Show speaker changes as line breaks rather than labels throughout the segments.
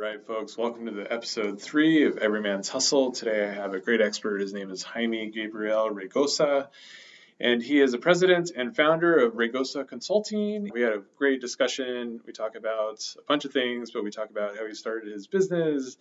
right, folks, welcome to the episode 3 of Every Man's Hustle. Today I have a great expert. His name is Jaime Gabriel Raygoza, and he is the president and founder of Raygoza Consulting. We had a great discussion. We talk about a bunch of things, but we talk about how he started his business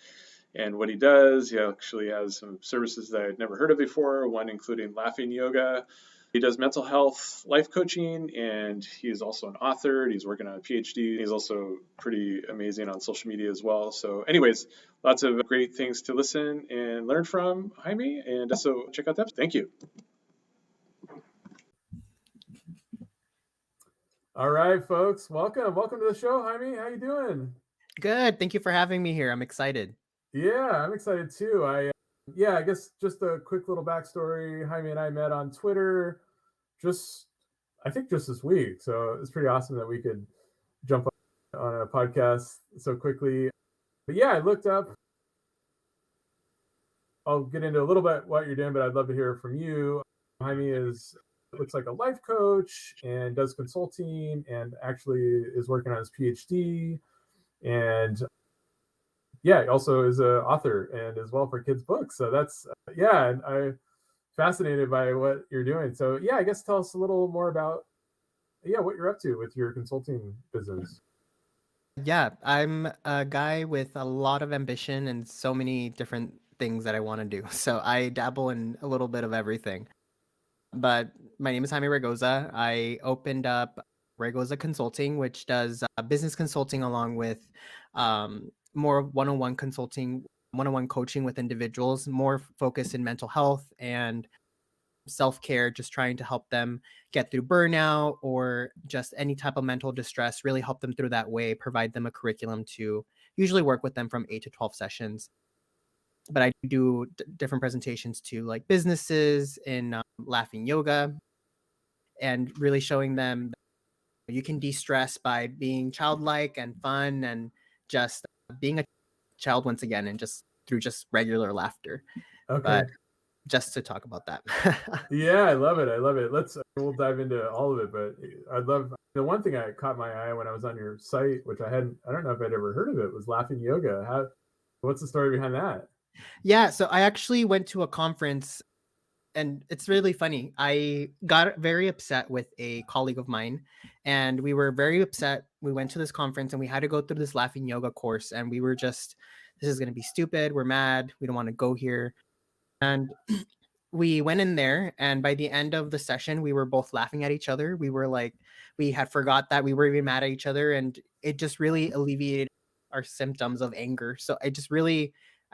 and what he does. He actually has some services that I'd never heard of before, one including laughing yoga. He does mental health life coaching, and he's also an author. He's working on a PhD. He's also pretty amazing on social media as well. So anyways, lots of great things to listen and learn from Jaime. And so check out that. Thank you.
All right, folks, welcome to the show. Jaime, how you doing?
Good. Thank you for having me here. I'm excited.
Yeah, I'm excited too. I guess just a quick little backstory. Jaime and I met on Twitter I think just this week. So it's pretty awesome that we could jump on a podcast so quickly. But yeah, I looked up. I'll get into a little bit what you're doing, but I'd love to hear from you. Jaime looks like a life coach and does consulting and actually is working on his PhD. And yeah, he also is an author and as well for kids' books. So that's, and I'm fascinated by what you're doing. So yeah, I guess tell us a little more about, what you're up to with your consulting business.
Yeah, I'm a guy with a lot of ambition and so many different things that I want to do. So I dabble in a little bit of everything. But my name is Jaime Raygoza. I opened up Raygoza Consulting, which does business consulting along with more one-on-one consulting, one-on-one coaching with individuals, more focused in mental health and self-care, just trying to help them get through burnout or just any type of mental distress, really help them through that way, provide them a curriculum to usually work with them from 8 to 12 sessions. But I do different presentations to like businesses in laughing yoga and really showing them that you can de-stress by being childlike and fun and just being a child once again and just through just regular laughter.
Okay.
But just to talk about that.
Yeah, I love it. We'll dive into all of it, but the one thing I caught my eye when I was on your site, which I don't know if I'd ever heard of it, was laughing yoga. What's the story behind that?
Yeah, so I actually went to a conference and it's really funny. I got very upset with a colleague of mine and we were very upset. We went to this conference and we had to go through this laughing yoga course and we were just, this is going to be stupid. We're mad. We don't want to go here. And we went in there and by the end of the session, we were both laughing at each other. We were like, we had forgot that we were even mad at each other and it just really alleviated our symptoms of anger. So I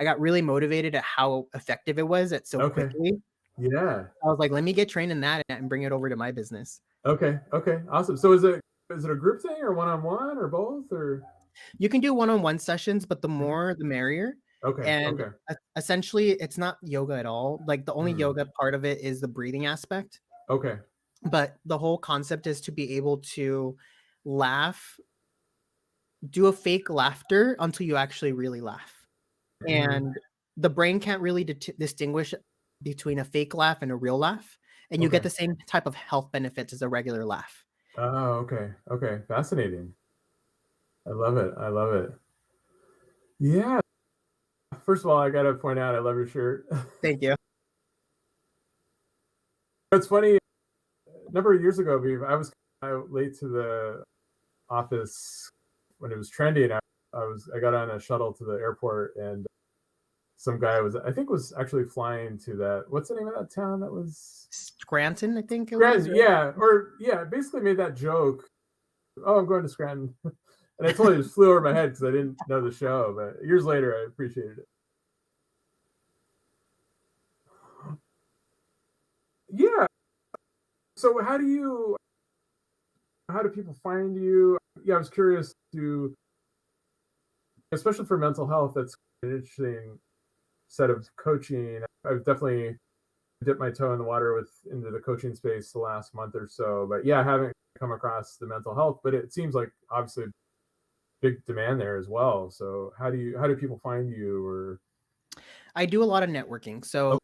got really motivated at how effective it was at so quickly.
Yeah.
I was like, let me get trained in that and bring it over to my business.
Okay. Awesome. So is it a group thing or one-on-one or both or?
You can do one-on-one sessions, but the more the merrier.
Okay.
And essentially it's not yoga at all. Like the only yoga part of it is the breathing aspect.
Okay.
But the whole concept is to be able to laugh, do a fake laughter until you actually really laugh. And the brain can't really distinguish between a fake laugh and a real laugh. And you get the same type of health benefits as a regular laugh.
Oh, okay. Fascinating. I love it. Yeah. First of all, I got to point out, I love your shirt.
Thank you.
It's funny. A number of years ago, I was late to the office when it was trending. I got on a shuttle to the airport and some guy was actually flying to that. What's the name of that town? That was
Scranton, I think it was.
Basically made that joke. Oh, I'm going to Scranton. And I totally just flew over my head because I didn't know the show. But years later, I appreciated it. Yeah. So how do people find you? Yeah, I was curious especially for mental health, that's an interesting set of coaching. I've definitely dipped my toe in the water into the coaching space the last month or so. But yeah, I haven't come across the mental health, but it seems like obviously big demand there as well. So how do people find you? Or
I do a lot of networking. So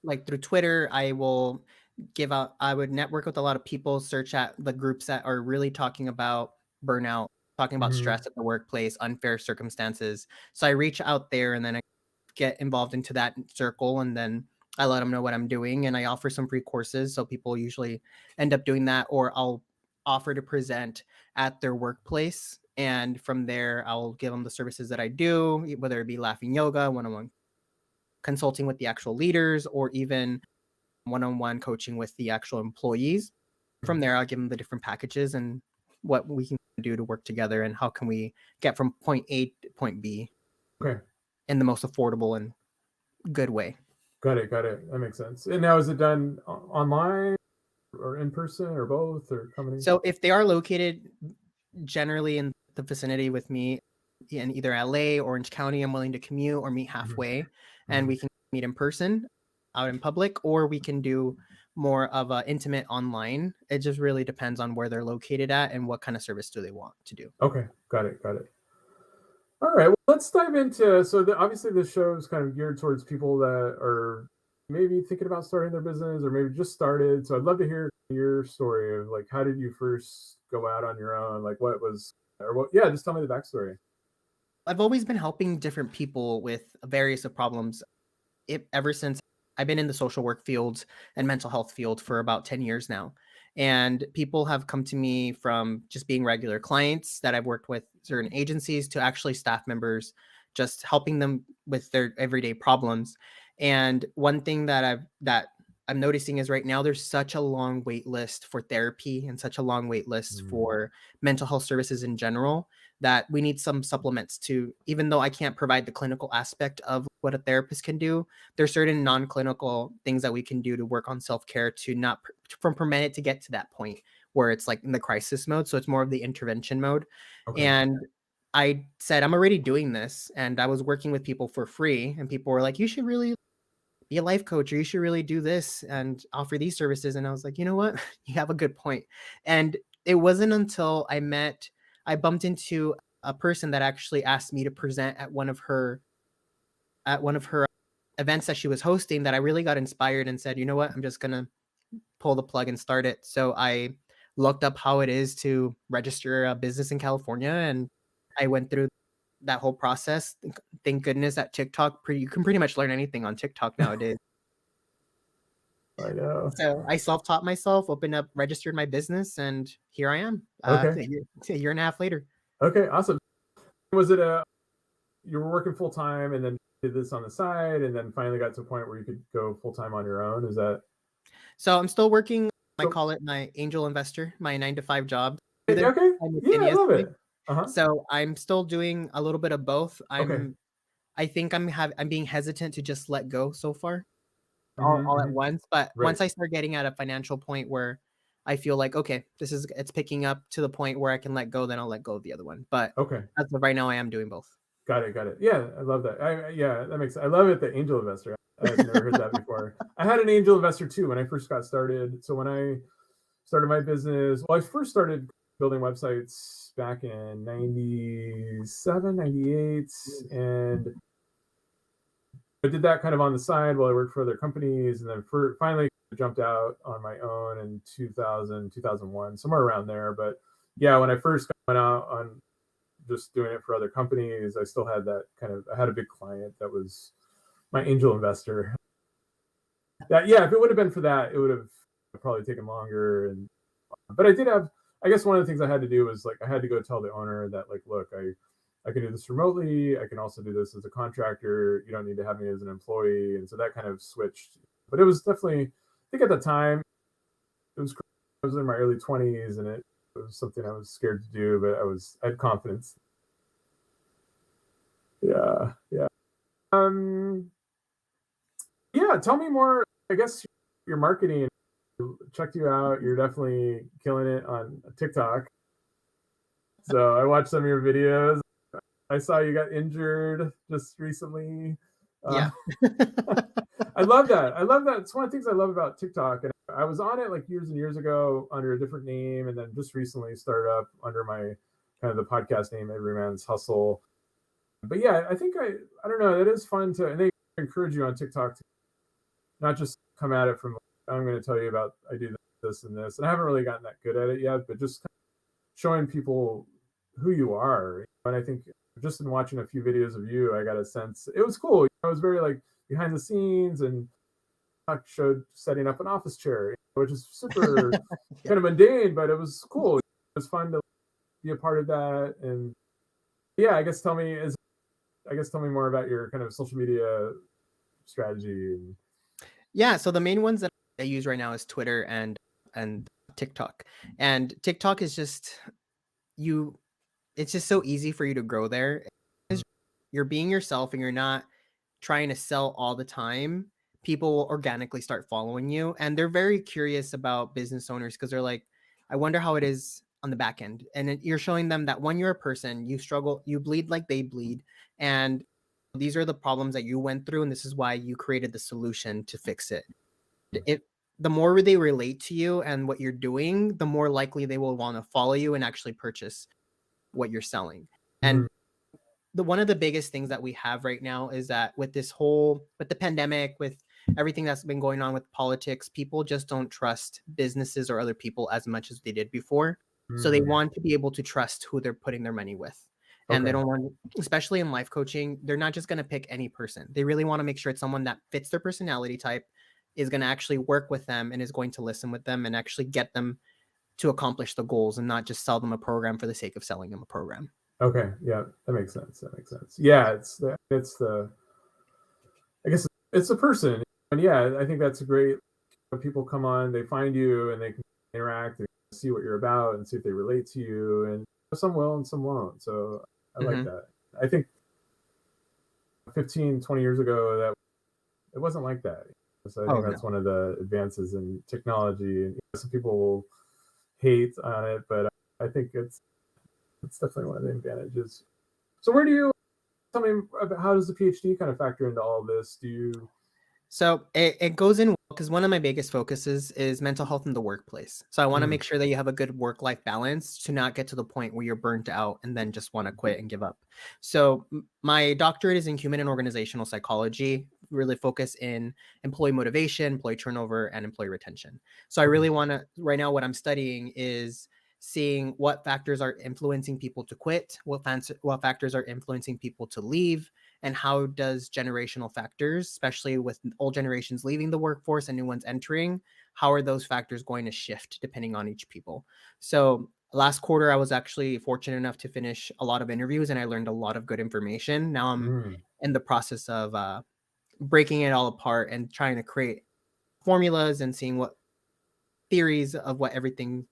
like through Twitter, I would network with a lot of people, search at the groups that are really talking about burnout talking about stress at the workplace, unfair circumstances. So I reach out there and then I get involved into that circle, and then I let them know what I'm doing, and I offer some free courses. So people usually end up doing that, or I'll offer to present at their workplace. And from there, I'll give them the services that I do, whether it be laughing yoga, one-on-one consulting with the actual leaders, or even one-on-one coaching with the actual employees. From there, I'll give them the different packages and what we can do to work together, and how can we get from point A to point B in the most affordable and good way.
Got it. That makes sense. And now, is it done online or in person or both, or company?
So if they are located generally in the vicinity with me in either LA, Orange County, I'm willing to commute or meet halfway, and we can meet in person out in public, or we can do more of a intimate online. It just really depends on where they're located at and what kind of service do they want to do.
Okay, got it. All right, well, let's dive into, obviously this show is kind of geared towards people that are maybe thinking about starting their business or maybe just started. So I'd love to hear your story of like, how did you first go out on your own? Like just tell me the backstory.
I've always been helping different people with various problems ever since I've been in the social work field and mental health field for about 10 years now. And people have come to me from just being regular clients that I've worked with certain agencies to actually staff members, just helping them with their everyday problems. And one thing that I'm noticing is right now there's such a long wait list for therapy and such a long wait list for mental health services in general, that we need some supplements to, even though I can't provide the clinical aspect of what a therapist can do, there's certain non-clinical things that we can do to work on self-care to not prevent it to get to that point where it's like in the crisis mode. So it's more of the intervention mode. And I said, I'm already doing this. And I was working with people for free, and people were like, you should really be a life coach, or you should really do this and offer these services. And I was like, you know what? You have a good point. And it wasn't until I bumped into a person that actually asked me to present at one of her events that she was hosting, that I really got inspired and said, you know what? I'm just going to pull the plug and start it. So I looked up how it is to register a business in California, and I went through that whole process. Thank goodness that TikTok, you can pretty much learn anything on TikTok nowadays.
I know.
So I self-taught myself, registered my business, and here I am. A year and a half later.
Okay, awesome. Was it you were working full time and then did this on the side, and then finally got to a point where you could go full time on your own? Is that?
So I'm still working. I call it my angel investor, my 9-to-5 job.
Okay. Yeah, I love it.
So I'm still doing a little bit of both. I think I'm being hesitant to just let go so far, all at once. But once I start getting at a financial point where I feel like, okay, it's picking up to the point where I can let go, then I'll let go of the other one. But as of right now, I am doing both.
Got it. Yeah, I love that. That makes sense. I love it, the angel investor. I've never heard that before. I had an angel investor too when I first got started. So when I started my business, I first started building websites back in 97, 98, and I did that kind of on the side while I worked for other companies, and then finally jumped out on my own in 2000, 2001, somewhere around there. But yeah, when I first went out on just doing it for other companies, I still had that I had a big client that was my angel investor. If it would have been for that, it would have probably taken longer. But I did have, I guess one of the things I had to do was I had to go tell the owner that look, I can do this remotely. I can also do this as a contractor. You don't need to have me as an employee. And so that kind of switched. But it was definitely, I think at the time, I was in my early 20s, and it was something I was scared to do, but I had confidence. Yeah. Tell me more. I guess your marketing, checked you out. You're definitely killing it on TikTok. So I watched some of your videos. I saw you got injured just recently.
Yeah.
I love that. It's one of the things I love about TikTok. And I was on it years and years ago under a different name, and then just recently started up under my kind of the podcast name, Every Man's Hustle. But yeah, I think I don't know, it is fun and they encourage you on TikTok to not just come at it from, I'm going to tell you about, I do this and this. And I haven't really gotten that good at it yet, but just showing people who you are. And I think just in watching a few videos of you, I got a sense it was cool. I was very like behind the scenes and showed setting up an office chair, which is super
Yeah.
kind of mundane, but it was cool. It was fun to be a part of that. And yeah, tell me more about your kind of social media strategy.
Yeah, so the main ones that I use right now is Twitter and TikTok. And TikTok is just you it's just so easy for you to grow there. You're being yourself and you're not trying to sell all the time. People will organically start following you and they're very curious about business owners because they're like, I wonder how it is on the back end. And you're showing them that when you're a person, you struggle, you bleed like they bleed. And these are the problems that you went through. And this is why you created the solution to fix it. It the more they relate to you and what you're doing, the more likely they will want to follow you and actually purchase what you're selling.
Mm-hmm.
And one of the biggest things that we have right now is that with the pandemic, with everything that's been going on with politics, people just don't trust businesses or other people as much as they did before. So they want to be able to trust who they're putting their money with. And they don't want, especially in life coaching, they're not just going to pick any person. They really want to make sure it's someone that fits their personality type, is going to actually work with them and is going to listen with them and actually get them to accomplish the goals and not just sell them a program for the sake of selling them a program.
Okay. Yeah, that makes sense. Yeah, it's the I guess it's a person. And yeah, I think that's great. When people come on, they find you and they can interact and see what you're about and see if they relate to you. And some will and some won't. So I like that. I think 15, 20 years ago, that it wasn't like that. So I think that's one of the advances in technology. And some people will hate on it, but I think it's definitely one of the advantages. So tell me about how does the PhD kind of factor into all this?
So it goes in because one of my biggest focuses is mental health in the workplace. So I want to make sure that you have a good work-life balance to not get to the point where you're burnt out and then just want to quit and give up. So my doctorate is in human and organizational psychology, really focus in employee motivation, employee turnover, and employee retention. So I really want to, right now what I'm studying is seeing what factors are influencing people to quit, what factors are influencing people to leave, and how does generational factors, especially with old generations leaving the workforce and new ones entering, how are those factors going to shift depending on each people? So last quarter, I was actually fortunate enough to finish a lot of interviews and I learned a lot of good information. Now I'm in the process of breaking it all apart and trying to create formulas and seeing what theories of what everything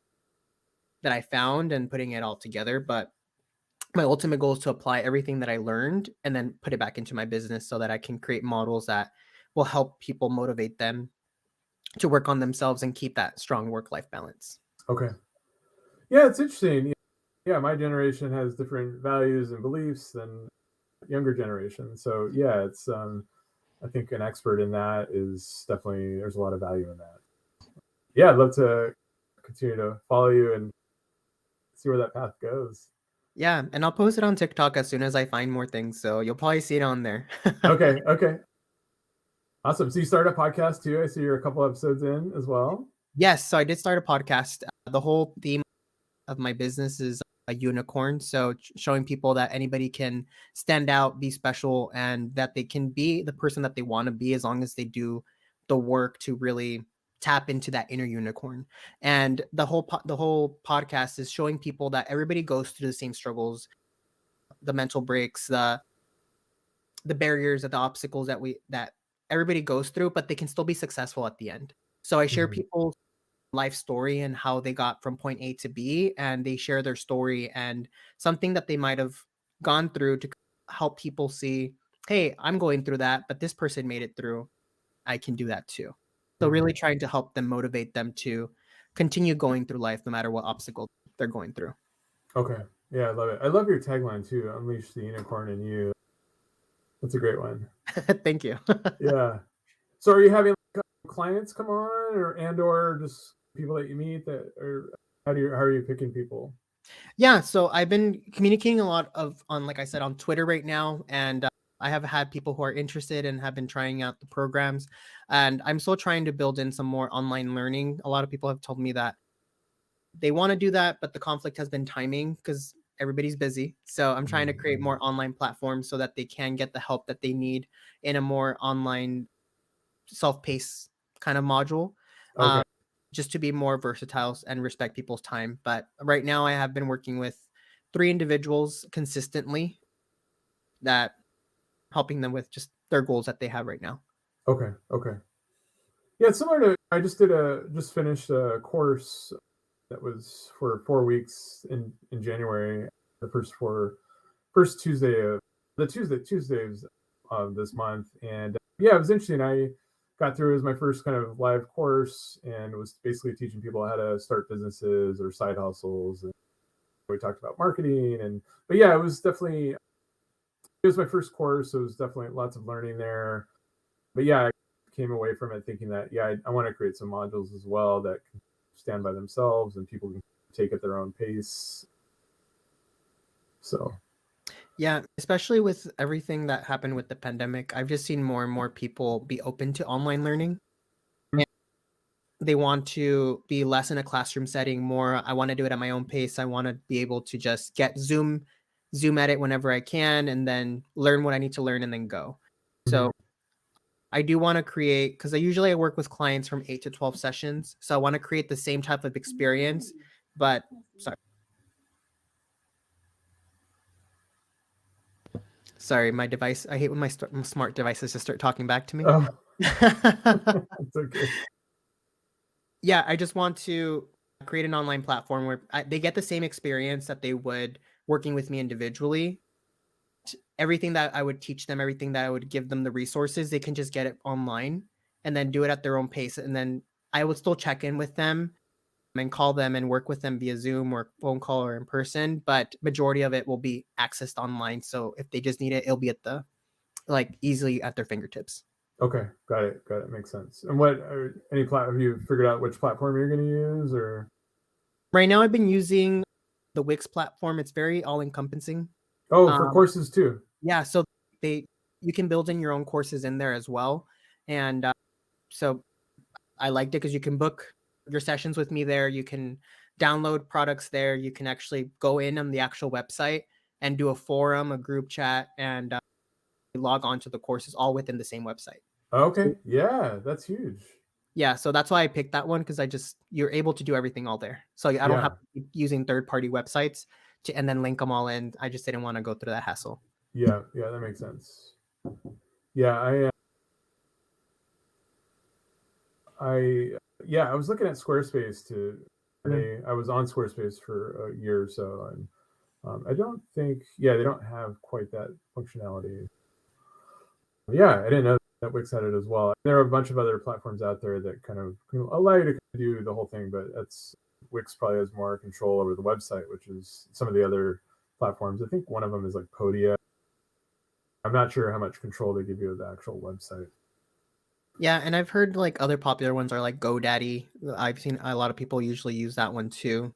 that I found and putting it all together. But my ultimate goal is to apply everything that I learned and then put it back into my business so that I can create models that will help people motivate them to work on themselves and keep that strong work-life balance.
Okay. Yeah, it's interesting. Yeah, my generation has different values and beliefs than younger generation. So yeah, it's I think an expert in that is definitely, there's a lot of value in that. Yeah, I'd love to continue to follow you and see where that path goes.
Yeah, and I'll post it on TikTok as soon as I find more things. So you'll probably see it on there.
Okay. Awesome. So you started a podcast too. I see you're a couple episodes in as well.
Yes. So I did start a podcast. The whole theme of my business is a unicorn. So showing people that anybody can stand out, be special, and that they can be the person that they want to be as long as they do the work to really tap into that inner unicorn. And the whole podcast is showing people that everybody goes through the same struggles, the mental breaks, the barriers, the obstacles that everybody goes through, but they can still be successful at the end. So I share people's life story and how they got from point A to B, and they share their story and something that they might have gone through to help people see, hey, I'm going through that, but this person made it through. I can do that too. So really trying to help them, motivate them to continue going through life no matter what obstacle they're going through.
Okay. Yeah, I love it. I love your tagline too, Unleash the Unicorn in You. That's a great one.
Thank you.
Yeah. So are you having clients come on or just people that you meet or how are you picking people?
Yeah, so I've been communicating a lot on, like I said, on Twitter right now, and I have had people who are interested and have been trying out the programs, and I'm still trying to build in some more online learning. A lot of people have told me that they want to do that, but the conflict has been timing because everybody's busy. So I'm trying to create more online platforms so that they can get the help that they need in a more online self-paced kind of module.
Okay.
Just to be more versatile and respect people's time. But right now I have been working with 3 individuals consistently that helping them with just their goals that they have right now.
Okay. Yeah, it's similar to I just finished a course that was for 4 weeks in January. The first Tuesday of Tuesdays of this month, and yeah, it was interesting. I got through. It was my first kind of live course, and it was basically teaching people how to start businesses or side hustles. And we talked about marketing, but yeah, it was my first course. So it was definitely lots of learning there. But yeah, I came away from it thinking that I want to create some modules as well that can stand by themselves and people can take at their own pace. So
yeah, especially with everything that happened with the pandemic, I've just seen more and more people be open to online learning. And they want to be less in a classroom setting, more I want to do it at my own pace. I want to be able to just get Zoom at it whenever I can and then learn what I need to learn and then go. So I do want to create, because I work with clients from 8 to 12 sessions. So I want to create the same type of experience, but sorry, my device, I hate when my smart devices just start talking back to me.
oh, it's okay.
Yeah, I just want to create an online platform where they get the same experience that they would working with me individually. Everything that I would teach them, everything that I would give them the resources, they can just get it online and then do it at their own pace. And then I would still check in with them and call them and work with them via Zoom or phone call or in person, but majority of it will be accessed online. So if they just need it, it'll be at easily at their fingertips.
Okay, got it. Makes sense. And have you figured out which platform you're going to use, or?
Right now I've been using the Wix platform. It's very all encompassing.
Oh, for courses too.
Yeah, so you can build in your own courses in there as well. And so I liked it because you can book your sessions with me there. You can download products there. You can actually go in on the actual website and do a forum, a group chat, and log on to the courses all within the same website.
Okay, yeah, that's huge.
Yeah, so that's why I picked that one, because you're able to do everything all there. So I don't have to keep using third-party websites and then link them all in. I just didn't want to go through that hassle.
Yeah, that makes sense. Yeah, I was looking at Squarespace I was on Squarespace for a year or so, and I don't think, they don't have quite that functionality. Yeah, I didn't know that Wix had it as well. There are a bunch of other platforms out there that kind of allow you to do the whole thing, but Wix probably has more control over the website, which is some of the other platforms. I think one of them is like Podia. I'm not sure how much control they give you of the actual website.
Yeah, and I've heard other popular ones are like GoDaddy. I've seen a lot of people usually use that one too.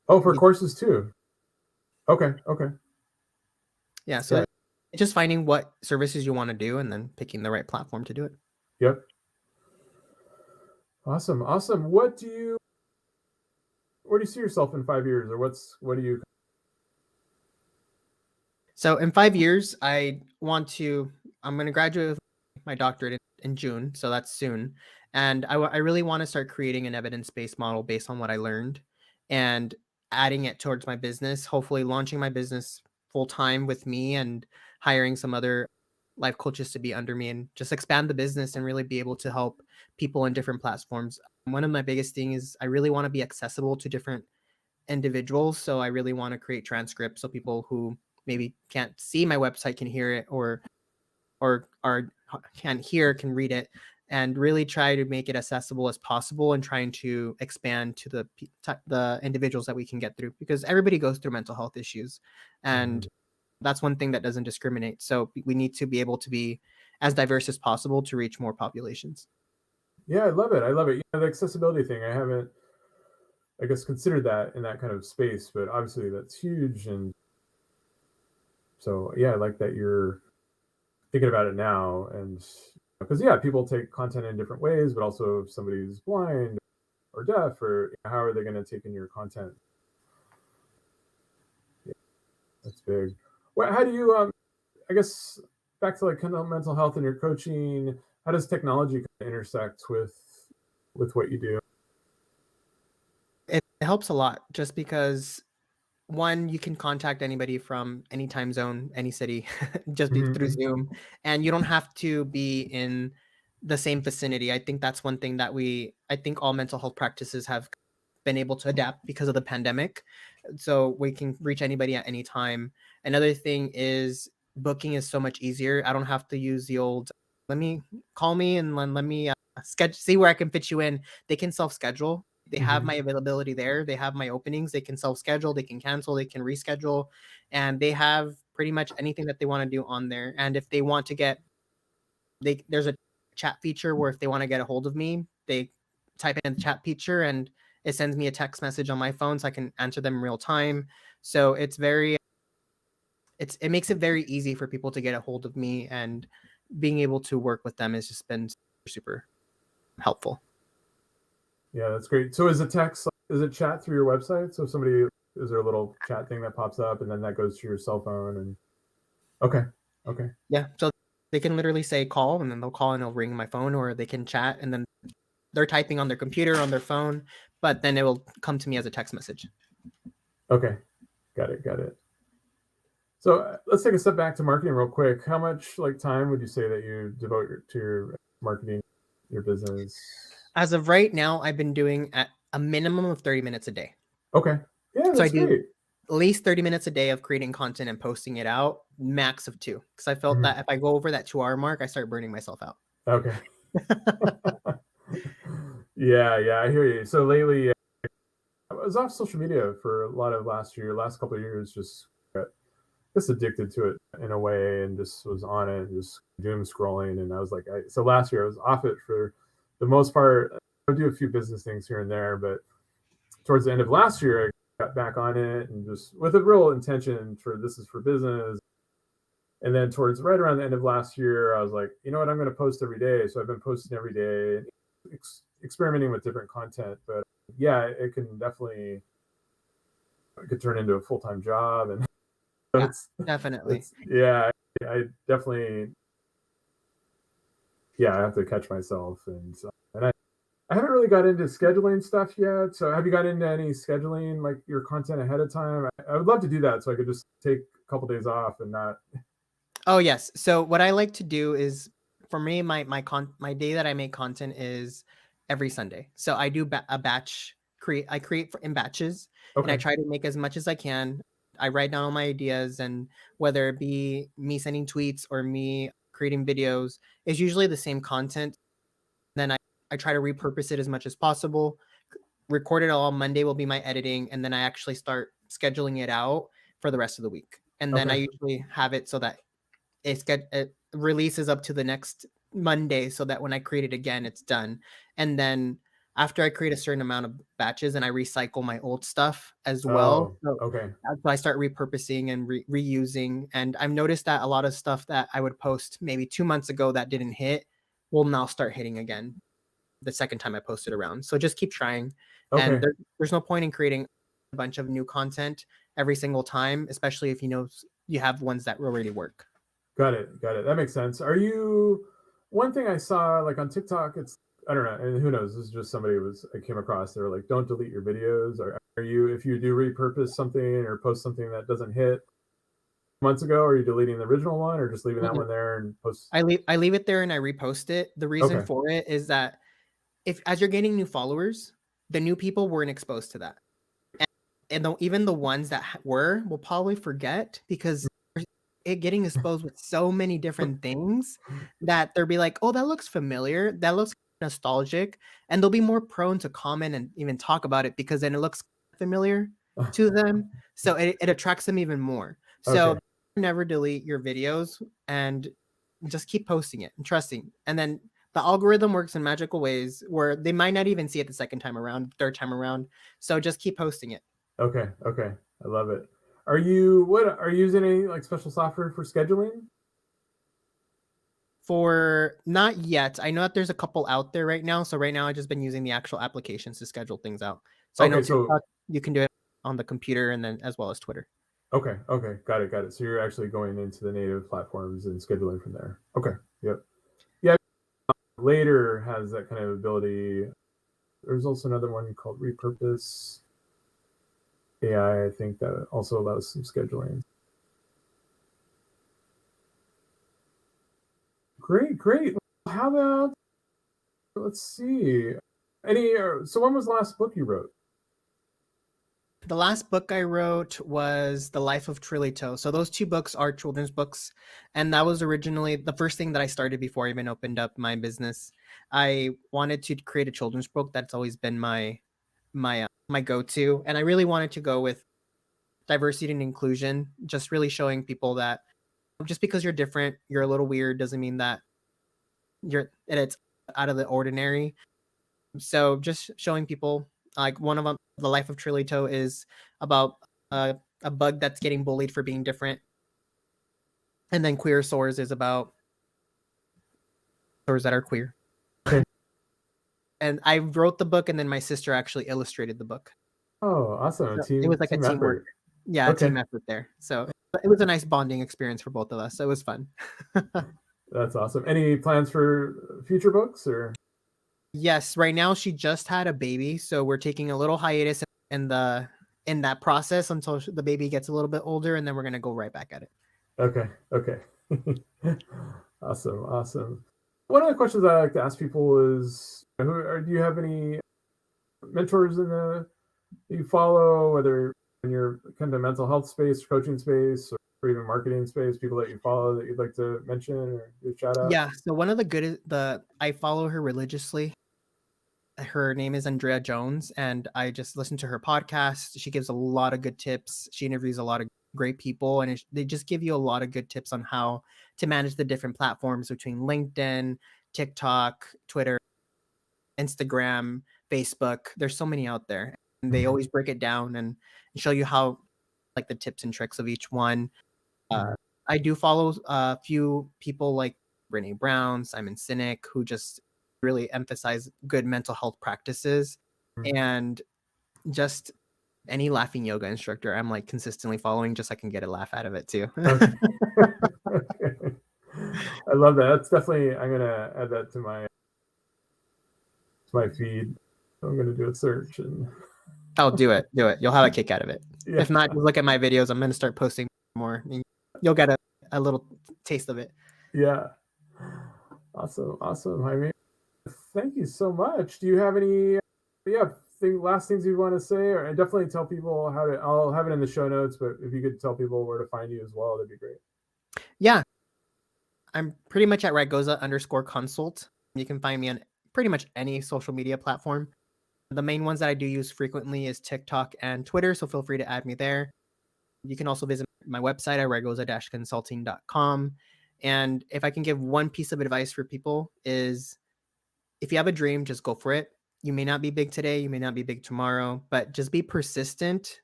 Oh, for courses too. Okay.
Yeah, so it's just finding what services you want to do and then picking the right platform to do it.
Yep. Awesome. Where do you see yourself in 5 years, or what do you?
So in 5 years, I'm going to graduate with my doctorate in June. So that's soon. And I really want to start creating an evidence-based model based on what I learned and adding it towards my business, hopefully launching my business full time with me and hiring some other life coaches to be under me and just expand the business and really be able to help people in different platforms. One of my biggest things is I really want to be accessible to different individuals. So I really want to create transcripts so people who maybe can't see my website can hear it, or can't hear can read it, and really try to make it accessible as possible and trying to expand to the individuals that we can get through, because everybody goes through mental health issues, and that's one thing that doesn't discriminate. So we need to be able to be as diverse as possible to reach more populations.
Yeah, I love it. The accessibility thing, I haven't, I guess, considered that in that kind of space, but obviously that's huge. And so, I like that you're thinking about it now. And because, people take content in different ways, but also if somebody's blind or deaf, or how are they going to take in your content? That's big. Well, how do you I guess back to like kind of mental health and your coaching, how does technology kind of intersect with what you do?
It helps a lot just because one, you can contact anybody from any time zone, any city, just be through
Mm-hmm.
Zoom, and you don't have to be in the same vicinity. I think that's one thing that I think all mental health practices have been able to adapt because of the pandemic. So we can reach anybody at any time. Another thing is booking is so much easier. I don't have to use the old, let me call me and let me schedule, see where I can fit you in. They can self schedule. They have my availability there. They have my openings. They can self schedule. They can cancel. They can reschedule. And they have pretty much anything that they want to do on there. And if they want to there's a chat feature where if they want to get a hold of me, they type in the chat feature and it sends me a text message on my phone so I can answer them in real time. So it makes it very easy for people to get a hold of me, and being able to work with them has just been super helpful.
Yeah, that's great. So is it chat through your website? So somebody, is there a little chat thing that pops up and then that goes to your cell phone and okay.
Yeah. So they can literally say call, and then they'll call and it'll ring my phone, or they can chat and then they're typing on their computer, on their phone, but then it will come to me as a text message.
Okay. Got it. So let's take a step back to marketing real quick. How much like time would you say that you devote to your marketing, your business?
As of right now, I've been doing at a minimum of 30 minutes a day.
Okay. Yeah,
So I
that's
do
great.
at least 30 minutes a day of creating content and posting it out, max of 2. Because I felt that if I go over that 2-hour mark, I start burning myself out.
Okay. Yeah, I hear you. So lately, I was off social media for a lot of last couple of years, just got just addicted to it in a way, and just was on it, and just doom scrolling. And I was like, so last year I was off it for the most part. I would do a few business things here and there, but towards the end of last year, I got back on it and just with a real intention for this is for business. And then towards right around the end of last year, I was like, you know what, I'm going to post every day. So I've been posting every day, experimenting with different content. But yeah, it can definitely, it could turn into a full-time job. And so
Definitely.
I definitely, I have to catch myself. And I haven't really got into scheduling stuff yet. So have you got into any scheduling, like your content ahead of time? I would love to do that so I could just take a couple days off and not.
Oh yes. So what I like to do is, for me, my day that I make content is every Sunday. So I do a batch create. I create in batches, and I try to make as much as I can. I write down all my ideas, and whether it be me sending tweets or me creating videos, it's usually the same content. Then I try to repurpose it as much as possible. Record it all on Monday will be my editing, and then I actually start scheduling it out for the rest of the week. And then I usually have it so that it releases up to the next Monday, so that when I create it again, it's done. And then after I create a certain amount of batches, and I recycle my old stuff as well. So I start repurposing and reusing. And I've noticed that a lot of stuff that I would post maybe 2 months ago that didn't hit will now start hitting again the second time I post it around. So just keep trying. And there's no point in creating a bunch of new content every single time, especially if you have ones that already work.
Got it. That makes sense. One thing I saw like on TikTok, I don't know, and who knows, this is just somebody I came across, they were like, don't delete your videos. Or if you do repurpose something or post something that doesn't hit months ago, are you deleting the original one or just leaving that one there and post?
I leave it there and I repost it. The reason for it is that as you're gaining new followers, the new people weren't exposed to that. And even the ones that will probably forget, because getting exposed with so many different things that they'll be like, oh, that looks familiar. That looks nostalgic. And they'll be more prone to comment and even talk about it because then it looks familiar to them. So it attracts them even more. So never delete your videos and just keep posting it and trusting. And then the algorithm works in magical ways where they might not even see it the second time around, third time around. So just keep posting it.
Okay. I love it. Are you using any like special software for scheduling?
For not yet. I know that there's a couple out there right now. So right now I've just been using the actual applications to schedule things out. So I know TikTok, you can do it on the computer and then as well as Twitter.
Okay. Got it. So you're actually going into the native platforms and scheduling from there. Okay. Yep. Yeah. Later has that kind of ability. There's also another one called Repurpose AI, I think, that also allows some scheduling. Great. How about, let's see, so when was the last book you wrote?
The last book I wrote was The Life of Trilito. So those two books are children's books. And that was originally the first thing that I started before I even opened up my business. I wanted to create a children's book. That's always been my go-to. And I really wanted to go with diversity and inclusion, just really showing people that just because you're different, you're a little weird, doesn't mean that it's out of the ordinary. So just showing people, like, one of them, The Life of Trilito, is about a bug that's getting bullied for being different. And then Queer Sores is about sores that are queer. And I wrote the book, and then my sister actually illustrated the book.
Oh, awesome.
So it was like a teamwork.
Effort.
Yeah,
Okay.
a team effort there. So it was a nice bonding experience for both of us. So it was fun.
That's awesome. Any plans for future books or?
Yes, right now she just had a baby, so we're taking a little hiatus in that process until the baby gets a little bit older, and then we're gonna go right back at it.
Okay. Awesome. One of the questions I like to ask people is, do you have any mentors you follow, whether in your kind of mental health space, coaching space, or even marketing space, people that you follow that you'd like to mention or give a shout out?
Yeah, so one of I follow her religiously. Her name is Andrea Jones, and I just listen to her podcast. She gives a lot of good tips. She interviews a lot of great people, and they just give you a lot of good tips on how to manage the different platforms between LinkedIn, TikTok, Twitter, Instagram, Facebook. There's so many out there, and they always break it down and show you how, like, the tips and tricks of each one. I do follow a few people like Brene Brown, Simon Sinek, who just really emphasize good mental health practices, and just any laughing yoga instructor I'm like consistently following, just so I can get a laugh out of it too.
Okay. I love that. That's definitely, I'm gonna add that to my feed. I'm gonna do a search and
Oh, do it. You'll have a kick out of it.
yeah.
If not, just look at my videos. I'm gonna start posting more. You'll get a little taste of it.
Yeah. Awesome, Jaime. Thank you so much. Do you have any last things you want to say? Or I definitely tell people I'll have it in the show notes, but if you could tell people where to find you as well, that'd be great.
Yeah. I'm pretty much at Raygoza_consult. You can find me on pretty much any social media platform. The main ones that I do use frequently is TikTok and Twitter, so feel free to add me there. You can also visit my website at raygoza-consulting.com. And if I can give one piece of advice for people is, if you have a dream, just go for it. You may not be big today, you may not be big tomorrow, but just be persistent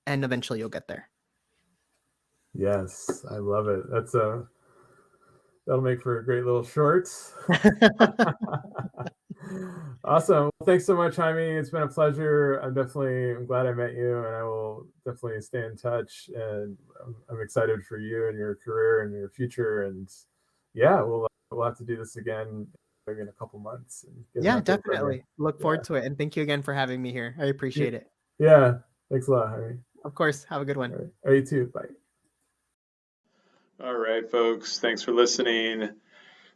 and eventually you'll get there.
Yes, I love it. That'll make for a great little short. Awesome. Well, thanks so much, Jaime. It's been a pleasure. I'm glad I met you, and I will definitely stay in touch. And I'm excited for you and your career and your future. And yeah, we'll have to do this again maybe in a couple months.
Yeah, definitely. Look forward to it. And thank you again for having me here. I appreciate it.
Yeah. Thanks a lot, Jaime.
Of course. Have a good one.
All right. You too. Bye.
All right, folks. Thanks for listening.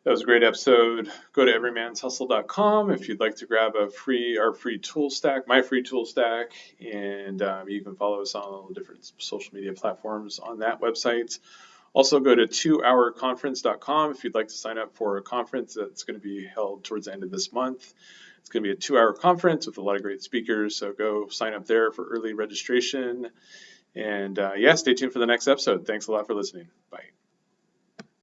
That was a great episode. Go to everymanshustle.com if you'd like to grab our free tool stack, my free tool stack, and you can follow us on all the different social media platforms on that website. Also, go to 2hourconference.com if you'd like to sign up for a conference that's going to be held towards the end of this month. It's going to be a 2-hour conference with a lot of great speakers, so go sign up there for early registration. And stay tuned for the next episode. Thanks a lot for listening. Bye.